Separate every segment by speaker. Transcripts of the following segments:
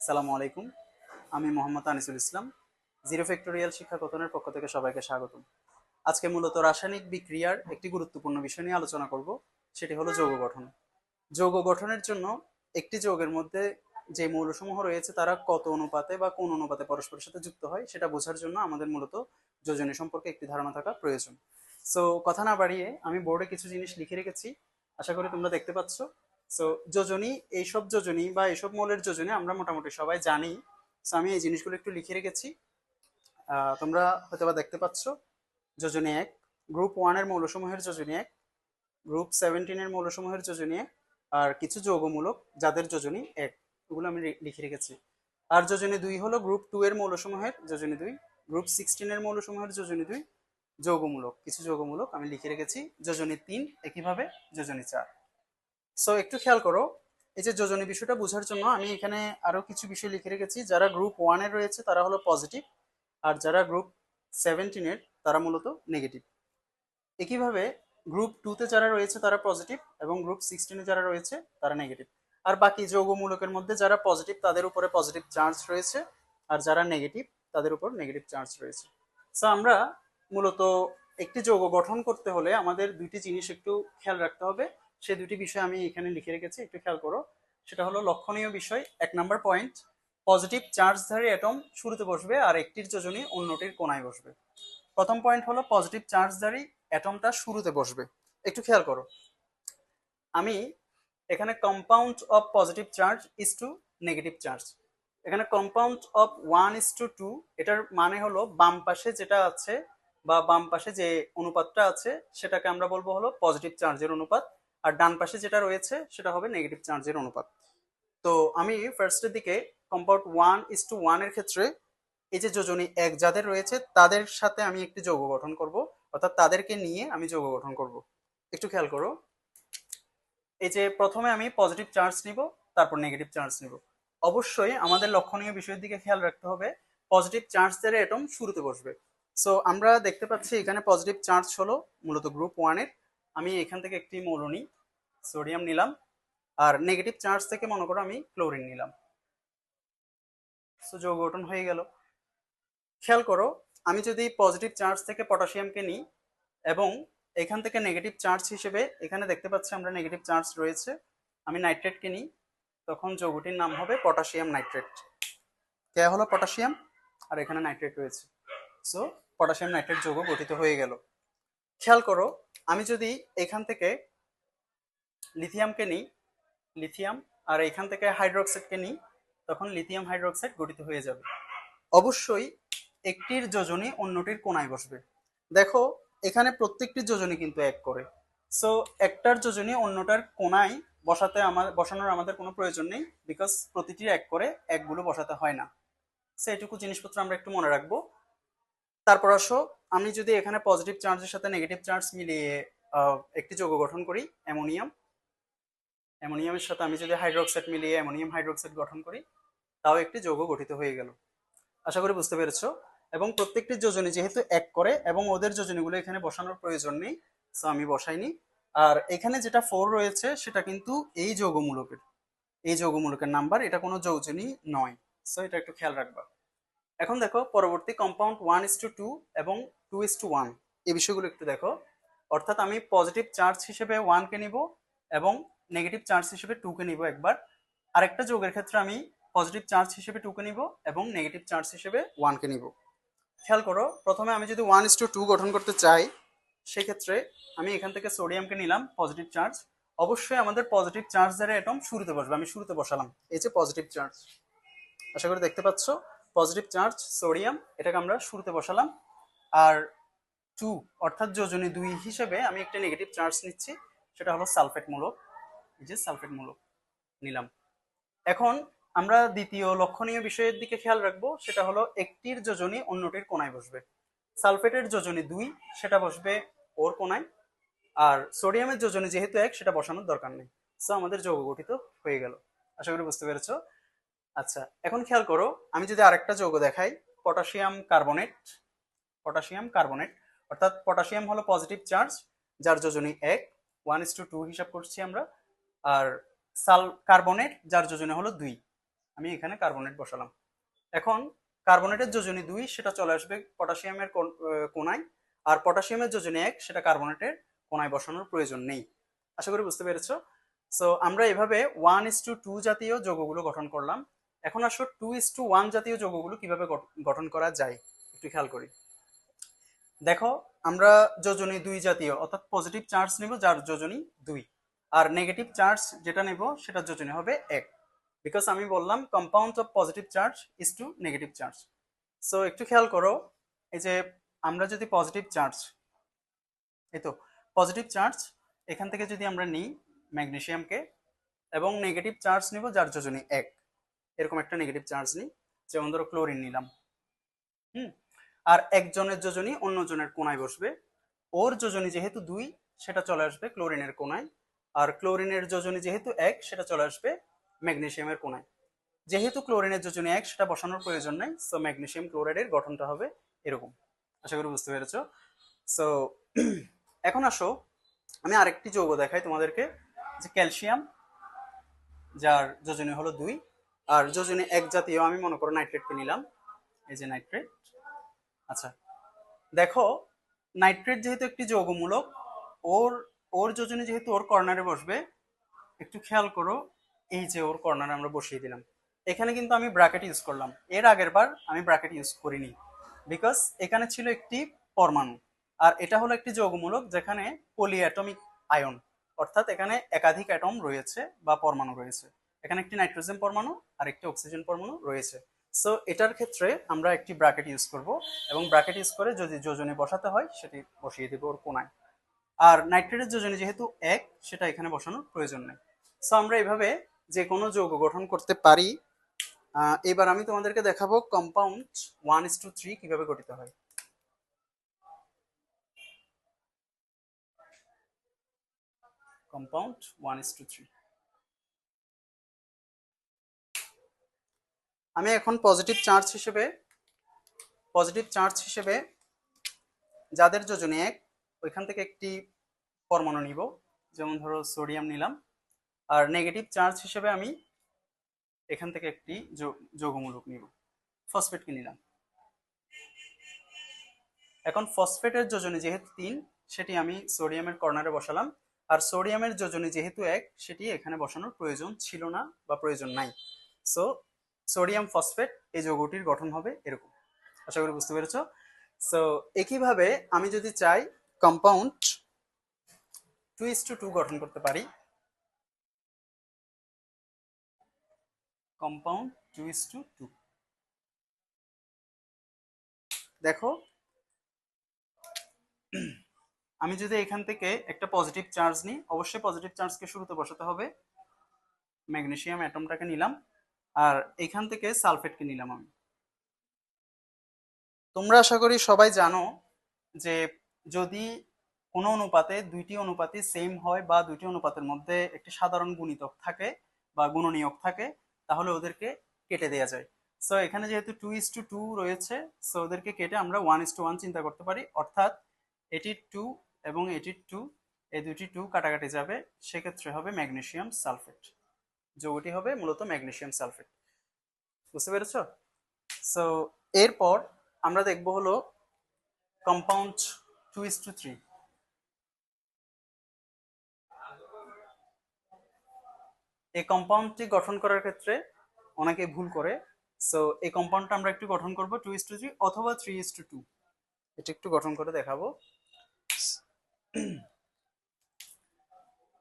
Speaker 1: আসসালামু আলাইকুম। আমি মোহাম্মদ আনিসুল ইসলাম। জিরো ফ্যাক্টোরিয়াল শিক্ষা কথনের পক্ষ থেকে সবাইকে স্বাগতম। আজকে মূলত রাসায়নিক বিক্রিয়ার একটি গুরুত্বপূর্ণ বিষয় নিয়ে আলোচনা করব, সেটি হলো যৌগ গঠন। যৌগ গঠনের জন্য একটি যৌগের মধ্যে যে মৌলসমূহ রয়েছে তারা কত অনুপাতে বা কোন অনুপাতে পরস্পরের সাথে যুক্ত হয় সেটা বোঝার জন্য আমাদের মূলত যোজনী সম্পর্কে একটি ধারণা থাকা প্রয়োজন। সো কথা না বাড়িয়ে আমি বোর্ডে কিছু জিনিস লিখে রেখেছি, আশা করি তোমরা দেখতে পাচ্ছ। সো যোজনী, এইসব যোজনী বা এইসব মৌলের যোজনী আমরা মোটামুটি সবাই জানি। সো আমি এই জিনিসগুলো একটু লিখে রেখেছি, তোমরা হয়তো বা দেখতে পাচ্ছ। যোজনী এক, গ্রুপ ওয়ানের মৌলসমূহের যোজনী এক, গ্রুপ 17-এর মৌলসমূহের যোজনী এক, আর কিছু যৌগমূলক যাদের যোজনী এক, ওগুলো আমি লিখে রেখেছি। আর যোজনী দুই হলো গ্রুপ 2 এর মৌলসমূহের যোজনী দুই, গ্রুপ 16-এর মৌলসমূহের যোজনী দুই, যৌগমূলক কিছু যৌগমূলক আমি লিখে রেখেছি যোজনী তিন, একইভাবে যোজনী চার। সো একটু খেয়াল করো, এই যে যোজনী বিষয়টা বোঝার জন্য আমি এখানে আরো কিছু বিষয় লিখে রেখেছি। যারা গ্রুপ ওয়ানের রয়েছে তারা হলো পজিটিভ, আর যারা গ্রুপ 17-এর তারা মূলত নেগেটিভ। একইভাবে গ্রুপ 2-তে যারা রয়েছে তারা পজিটিভ এবং গ্রুপ 16-এ যারা রয়েছে তারা নেগেটিভ। আর বাকি যৌগমূলকের মধ্যে যারা পজিটিভ তাদের উপরে পজিটিভ চার্জ রয়েছে, আর যারা নেগেটিভ তাদের উপর নেগেটিভ চার্জ রয়েছে। সো আমরা মূলত একটি যৌগ গঠন করতে হলে আমাদের দুইটি জিনিস একটু খেয়াল রাখতে হবে। সেই দুটি বিষয় আমি এখানে লিখে রেখেছি, একটু খেয়াল করো। সেটা হলো লক্ষণীয় বিষয়, 1 নম্বর পয়েন্ট, পজিটিভ চার্জধারী অ্যাটম শুরুতে বসবে আর একটির যোজনী অন্যটির কোনায় বসবে। প্রথম পয়েন্ট হলো পজিটিভ চার্জধারী অ্যাটমটা শুরুতে বসবে। একটু খেয়াল করো, আমি এখানে compound of positive charge is to negative charge, এখানে কম্পাউন্ড অফ 1:2, এটার মানে হলো বাম পাশে যেটা আছে বা বাম পাশে যে অনুপাতটা আছে সেটাকে আমরা বলবো হলো পজিটিভ চার্জের অনুপাত, আর ডান পাশে যেটা রয়েছে সেটা হবে নেগেটিভ চার্জের অনুপাত। তো আমি ফার্স্টের দিকে কম্পাউন্ড 1:1 এর ক্ষেত্রে এই যে যোজনী এক যাদের রয়েছে তাদের সাথে আমি একটি যৌগ গঠন করব, অর্থাৎ তাদেরকে নিয়ে আমি যৌগ গঠন করব। একটু খেয়াল করো, এই যে প্রথমে আমি পজিটিভ চার্জ নিব, তারপর নেগেটিভ চার্জ নিব। অবশ্যই আমাদের লক্ষণীয় বিষয়ের দিকে খেয়াল রাখতে হবে, পজিটিভ চার্জ দ্বারা অ্যাটম শুরুতে বসবে। সো আমরা দেখতে পাচ্ছি এখানে পজিটিভ চার্জ হলো মূলত গ্রুপ ওয়ানের। আমি এখান থেকে একটি মৌল নিই, সোডিয়াম নিলাম, আর নেগেটিভ চার্জ থেকে মনে করো আমি ক্লোরিন নিলাম। সো যৌগ গঠন হয়ে গেল। খেয়াল করো, আমি যদি পজিটিভ চার্জ থেকে পটাশিয়ামকে নিই এবং এখান থেকে নেগেটিভ চার্জ হিসেবে এখানে দেখতে পাচ্ছি আমরা নেগেটিভ চার্জ রয়েছে, আমি নাইট্রেটকে নিই, তখন যৌগটির নাম হবে পটাশিয়াম নাইট্রেট। কে হলো পটাশিয়াম, আর এখানে নাইট্রেট রয়েছে। সো পটাশিয়াম নাইট্রেট যৌগ গঠিত হয়ে গেল। খেয়াল করো, আমি যদি এখান থেকে লিথিয়ামকে নিই, লিথিয়াম, আর এখান থেকে হাইড্রোক্সাইডকে নিই, তখন লিথিয়াম হাইড্রোক্সাইড গঠিত হয়ে যাবে। অবশ্যই একটির যোজনী অন্যটির কোনায় বসবে। দেখো এখানে প্রত্যেকটি যোজনী কিন্তু এক করে। সো একটার যোজনী অন্যটার কোনায় বসানোর আমাদের কোনো প্রয়োজন নেই, বিকজ প্রতিটির এক করে, একগুলো বসাতে হয় না। সো এটুকু জিনিসপত্র আমরা একটু মনে রাখবো। তারপর আসো, আমি যদি এখানে পজিটিভ চার্জের সাথে নেগেটিভ চার্জ মিলিয়ে একটি যৌগ গঠন করি, অ্যামোনিয়াম, অ্যামোনিয়ামের সাথে আমি যদি হাইড্রোক্সাইড মিলিয়ে অ্যামোনিয়াম হাইড্রোক্সাইড গঠন করি, তাও একটি যৌগ গঠিত হয়ে গেল। আশা করি বুঝতে পেরেছো। এবং প্রত্যেকটি যোজনী যেহেতু এক করে এবং ওদের যোজনীগুলো এখানে বসানোর প্রয়োজন নেই, সো আমি বসাইনি। আর এখানে যেটা 4 রয়েছে সেটা কিন্তু এই যৌগমূলকের, এই যৌগমূলকের নাম্বার, এটা কোনো যোজনী নয়। সো এটা একটু খেয়াল রাখবা। এখন দেখো পরবর্তী কম্পাউন্ড 1:2 এবং 2:1, এই বিষয়গুলো একটু দেখো। অর্থাৎ আমি পজিটিভ চার্জ হিসেবে 1-কে নিব এবং নেগেটিভ চার্জ হিসেবে 2-কে নিব একবার। আরেকটা যৌগের ক্ষেত্রে আমি পজিটিভ চার্জ হিসেবে 2-কে নিব এবং নেগেটিভ চার্জ হিসেবে 1-কে নিব। খেয়াল করো, প্রথমে আমি যদি 1:2 গঠন করতে চাই সেক্ষেত্রে আমি এখান থেকে সোডিয়ামকে নিলাম পজিটিভ চার্জ। অবশ্যই আমাদের পজিটিভ চার্জ দ্বারা অ্যাটম শুরুতে বসবে, আমি শুরুতে বসালাম এই যে পজিটিভ চার্জ, আশা করি দেখতে পাচ্ছ। পজিটিভ চার্জ সোডিয়াম, এটাকে আমরা শুরুতে বসালাম। আর 2 অর্থাৎ যোজনী 2 হিসেবে আমি একটা নেগেটিভ চার্জ নিচ্ছি, সেটা হলো সালফেট মূলক, এই যে সালফেট মূলক নিলাম। এখন আমরা দ্বিতীয় লক্ষণীয় বিষয়ের দিকে খেয়াল রাখবো, সেটা হলো একটির যোজনী অন্যটির কোনায় বসবে। সালফেটের যোজনী 2, সেটা বসবে ওর কোনায়, আর সোডিয়ামের যোজনী যেহেতু 1, সেটা বসানোর দরকার নেই। সো আমাদের যৌগ গঠিত হয়ে গেল। আশা করি বুঝতে পেরেছো। আচ্ছা, এখন খেয়াল করো, আমি যদি আরেকটা যৌগ দেখাই, পটাশিয়াম কার্বনেট, পটাশিয়াম কার্বনেট, অর্থাৎ পটাশিয়াম হলো পজিটিভ চার্জ যার যোজনী 1, 1:2 হিসাব করছি আমরা, আর কার্বনেট যার যোজনী হলো 2, আমি এখানে কার্বনেট বসালাম। এখন কার্বনেটের যোজনী 2 সেটা চলে আসবে পটাশিয়ামের কোনায়, আর পটাশিয়ামের যোজনী 1 সেটা কার্বনেটের কোনায় বসানোর প্রয়োজন নেই। আশা করি বুঝতে পেরেছো। সো আমরা এভাবে 1:2 জাতীয় যৌগগুলো গঠন করলাম। এখন আসো 2:1 জাতীয় যৌগগুলো কিভাবে গঠন করা যায় একটু খেয়াল করি। দেখো, আমরা যোজনী 2 জাতীয় অর্থাৎ পজিটিভ চার্জ নেব যার যোজনী 2, আর নেগেটিভ চার্জ যেটা নেব সেটার যোজনী হবে 1, বিকজ আমি বললাম compound of positive charge is to negative charge. So একটু খেয়াল করো, এই যে আমরা যদি পজিটিভ চার্জ, এই তো পজিটিভ চার্জ এখান থেকে যদি আমরা নিই ম্যাগনেসিয়ামকে, এবং নেগেটিভ চার্জ নিব যার যোজনী 1, এরকম একটা নেগেটিভ চার্জ নিই, যেমন ধরো ক্লোরিন নিলাম। আর একজনের যোজনী অন্যজনের কোনায় বসবে। ওর যোজনী যেহেতু 2 সেটা চলে আসবে ক্লোরিনের কোনায়, আর ক্লোরিনের যোজনী যেহেতু 1 সেটা চলে আসবে ম্যাগনেসিয়ামের কোনায়। যেহেতু ক্লোরিনের যোজনী 1 সেটা বসানোর প্রয়োজন নাই, সো ম্যাগনেসিয়াম ক্লোরাইডের গঠনটা হবে এরকম। আশা করি বুঝতে পেরেছো। সো এখন আসো আমি আরেকটি যৌগ দেখাই তোমাদেরকে, যে ক্যালসিয়াম, যার যোজনী হলো 2 আর যোজনী 1 জাতীয়, আমি মনে করো নাইট্রেটকে নিলাম, এই যে নাইট্রেট। আচ্ছা, দেখো নাইট্রেট যেহেতু একটি যৌগমূলক, ওর ওর যোজনী যেহেতু ওর কর্নারে বসবে, একটু খেয়াল করো, এই যে ওর কর্নারে আমরা বসিয়ে দিলাম। এখানে কিন্তু আমি ব্র্যাকেট ইউজ করলাম, এর আগের বার আমি ব্র্যাকেট ইউজ করিনি, বিকজ এখানে ছিল একটি পরমাণু, আর এটা হলো একটি যৌগমূলক যেখানে পলিঅ্যাটমিক আয়ন, অর্থাৎ এখানে একাধিক অ্যাটম রয়েছে বা পরমাণু রয়েছে। এখানে একটি নাইট্রোজেন পরমাণু আর একটি অক্সিজেন পরমাণু রয়েছে। সো এটার ক্ষেত্রে আমরা একটি ব্র্যাকেট ইউজ করব, এবং ব্র্যাকেট ইউজ করে যদি যোজনী বসাতে হয় সেটি বসিয়ে দেবো ওর কোনায়। আর নাইট্রেটের যোজনী যেহেতু 1 সেটা এখানে বসানোর প্রয়োজন নেই। সো আমরা এভাবে যে কোনো যৌগ গঠন করতে পারি। এবার আমি তোমাদেরকে দেখাবো কম্পাউন্ড 1:3 কিভাবে গঠিত হয়। কম্পাউন্ড 1:3, আমি এখন পজিটিভ চার্জ হিসেবে যাদের যোজনী 1 ওইখান থেকে একটি পরমাণু নিব, যেমন ধরো সোডিয়াম নিলাম। আর নেগেটিভ চার্জ হিসেবে আমি এখান থেকে একটি যৌগমূলক নিব, ফসফেটকে নিলাম। এখন ফসফেটের যোজনী যেহেতু 3 সেটি আমি সোডিয়ামের কর্নারে বসালাম, আর সোডিয়ামের যোজনী যেহেতু 1 সেটি এখানে বসানোর প্রয়োজন ছিল না বা প্রয়োজন নাই। সো সোডিয়াম ফসফেট এই যৌগটির গঠন হবে এরকম। আশা করি বুঝতে পেরেছো। সো একইভাবে আমি যদি চাই কম্পাউন্ড 2:2 গঠন করতে পারি। কম্পাউন্ড 2:2, দেখো আমি যদি এখান থেকে একটা পজিটিভ চার্জ নিই, অবশ্যই পজিটিভ চার্জকে শুরুতে বসাতে হবে, ম্যাগনেসিয়াম অ্যাটমটাকে নিলাম, আর এখান থেকে সালফেটকে নিলাম আমি। তোমরা আশা করি সবাই জানো যে যদি কোনো অনুপাতে দুইটি অনুপাতই সেম হয় বা দুইটি অনুপাতের মধ্যে একটি সাধারণ গুণিতক থাকে বা গুণনীয়ক থাকে, তাহলে ওদেরকে কেটে দেওয়া যায়। সো এখানে যেহেতু 2:2 রয়েছে, সো ওদেরকে কেটে আমরা 1:1 চিন্তা করতে পারি, অর্থাৎ এটি 2 এবং এটি 2, এই দুটি 2 কাটাকাটি যাবে, সেক্ষেত্রে হবে ম্যাগনেসিয়াম সালফেট। যৌগটি হবে মূলত ম্যাগনেসিয়াম সালফেট। বুঝতে পেরেছো। সো এরপর আমরা দেখব হলো কম্পাউন্ড 2:3। এই কম্পাউন্ডটি গঠন করার ক্ষেত্রে অনেকে ভুল করে। সো এই কম্পাউন্ডটা আমরা একটু গঠন করব 2:3 অথবা 3:2, এটা একটু গঠন করে দেখাবো।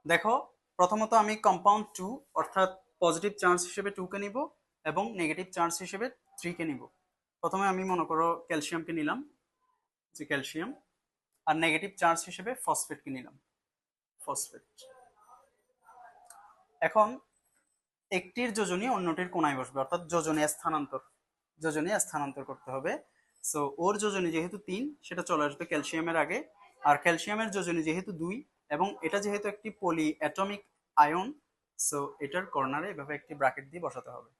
Speaker 1: দেখো, প্রথমত আমি কম্পাউন্ড 2 অর্থাৎ পজিটিভ চার্জ হিসেবে 2 কে নিব এবং নেগেটিভ চার্জ হিসেবে 3 কে নিব। প্রথমে আমি মনে করো ক্যালসিয়ামকে নিলাম, যে ক্যালসিয়াম, আর নেগেটিভ চার্জ হিসেবে ফসফেটকে নিলাম, ফসফেট। এখন একটির যোজনী অন্যটির কোনায় বসবে, অর্থাৎ যোজনী স্থানান্তর করতে হবে। সো ওর যোজনী যেহেতু 3 সেটা চলে আসবে ক্যালসিয়ামের আগে, আর ক্যালসিয়ামের যোজনী যেহেতু 2 এবং এটা যেহেতু একটি পলি অ্যাটমিক আয়ন, সো এটার কর্নারে এভাবে একটি ব্র্যাকেট দিয়ে বসাতে হবে।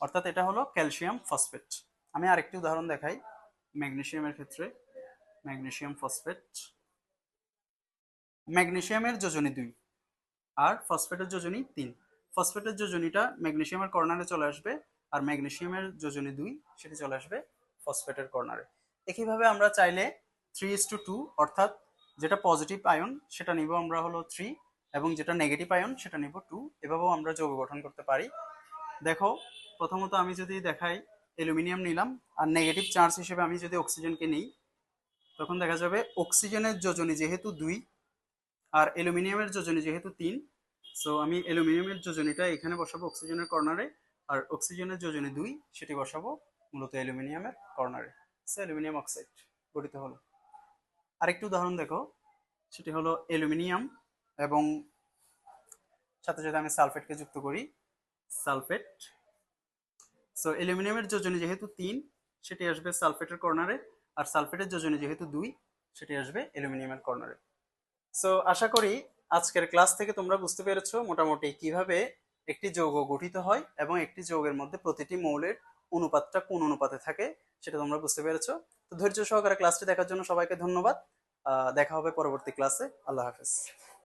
Speaker 1: অর্থাৎ এটা হলো ক্যালসিয়াম ফসফেট। আমি আরেকটি উদাহরণ দেখাই ম্যাগনেসিয়ামের ক্ষেত্রে। ম্যাগনেসিয়াম ফসফেট, ম্যাগনেসিয়ামের যোজনী 2 আর ফসফেটের যোজনী 3। ফসফেটের যোজনীটা ম্যাগনেসিয়ামের কর্নারে চলে আসবে, আর ম্যাগনেসিয়ামের যোজনী 2 সেটি চলে আসবে ফসফেটের কর্নারে। একইভাবে আমরা চাইলে 3:2 অর্থাৎ যেটা পজিটিভ আয়ন সেটা নিব আমরা হলো 3 এবং যেটা নেগেটিভ আয়ন সেটা নিব 2, এভাবেও আমরা যৌগ গঠন করতে পারি। দেখো প্রথমত আমি যদি দেখাই অ্যালুমিনিয়াম নিলাম, আর নেগেটিভ চার্জ হিসেবে আমি যদি অক্সিজেনকে নিই, তখন দেখা যাবে অক্সিজেনের যোজনী যেহেতু 2 আর অ্যালুমিনিয়ামের যোজনী যেহেতু 3, সো আমি অ্যালুমিনিয়ামের যোজনীটা এখানে বসাবো অক্সিজেনের কর্নারে, আর অক্সিজেনের যোজনী 2 সেটি বসাবো মূলত অ্যালুমিনিয়ামের কর্নারে। সো অ্যালুমিনিয়াম অক্সাইড গঠিত হলো। আরেকটি উদাহরণ দেখো, সেটি হলো অ্যালুমিনিয়াম এবং সাথে সাথে আমি সালফেটকে যুক্ত করি, সালফেট। সো অ্যালুমিনিয়ামের যোজনী যেহেতু 3 সেটি আসবে সালফেটের কর্নারে, আর সালফেটের যোজনী যেহেতু 2 সেটি আসবে অ্যালুমিনিয়ামের কর্নারে। সো আশা করি আজকের ক্লাস থেকে তোমরা বুঝতে পেরেছো মোটামুটি কিভাবে একটি যৌগ গঠিত হয় এবং একটি যৌগের মধ্যে প্রতিটি মৌলের অনুপাতটা কোন অনুপাতে থাকে সেটা তোমরা বুঝতে পেরেছো। তো ধৈর্য সহকারে ক্লাসটি দেখার জন্য সবাইকে ধন্যবাদ। দেখা হবে পরবর্তী ক্লাসে। আল্লাহ হাফেজ।